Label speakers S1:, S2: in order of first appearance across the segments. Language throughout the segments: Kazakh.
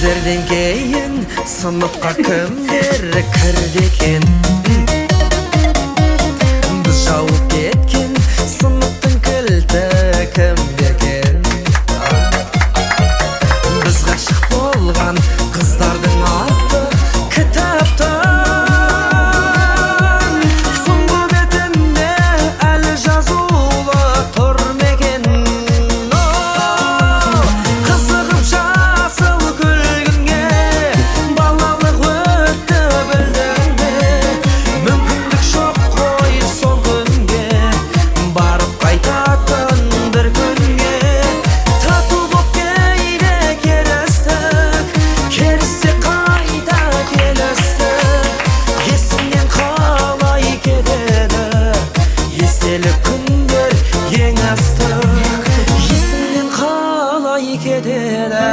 S1: Біздерден кейін сыныпқа кімдер кірді екен? Біз жауып кеткен сыныптың кілті кімде екен? Біз ғашық болған қыздардың аты кітаптан, соңғы бетінде әлі жазулы тұр мекен? Қызығып жасыл күлгінге балалық өтті білдің бе? Мүмкіндік жоқ қой сол күнге, барып қайтатын бір күнге. Тату боп кейде келістік, келіссе қайта келістік. Есімнен қалай кетеді естелік күндер ең ыстық? Есімнен қалай кетеді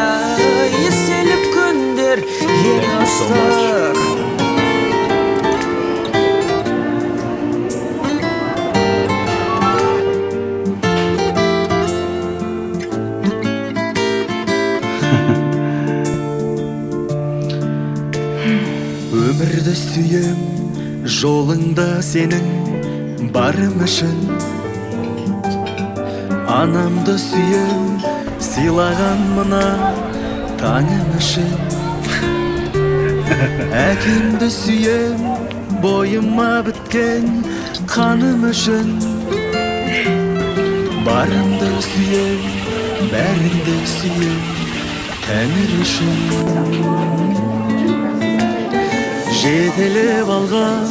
S1: естелік күндер ең ыстық? Өмірді сүйем, жолыңда сенің барым үшін. Анамды сүйем, сыйлаған мына таңым үшін. Әкемді сүйем, бойыма біткен қаным үшін. Барымды сүйем, бәріңді сүйем, тәңір үшін. Жетелеп алған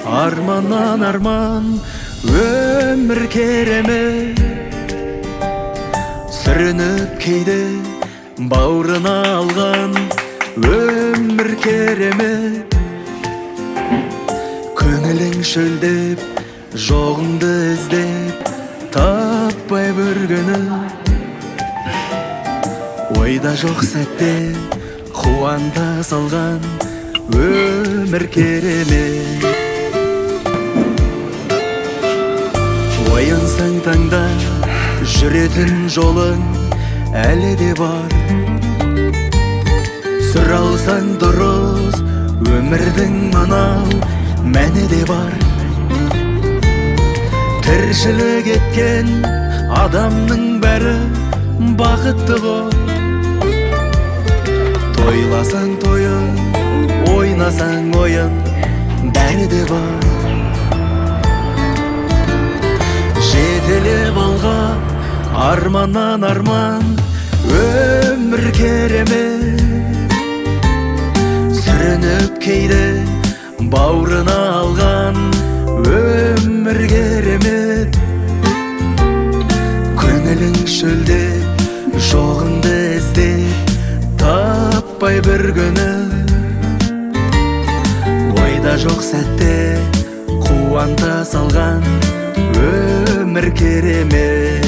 S1: арманнан арман өмір керемет. Сүрініп кейде бауырына алған өмір керемет. Көңілің шөлдеп, жоғыңды іздеп, таппай бір күні. Ойда жоқ сәтте қуанта салған өмір керемет. Оянсаң таңда жүретін жолың әлі де бар. Сүр алсаң дұрыс өмірдің мынау мәні де бар. Тіршілік еткен адамның бәрі бақытты ғой. Тойласаң тойын, ойнасаң ойын, бәрі де бар. Жетелеп алға арманнан арман өмір керемет. Сүрініп кейде бауырына алған өмір керемет. Көңілің шөлдеп, жоғыңды іздеп, таппай бір күні. Ойда жоқ сәтте қуанта салған өмір керемет.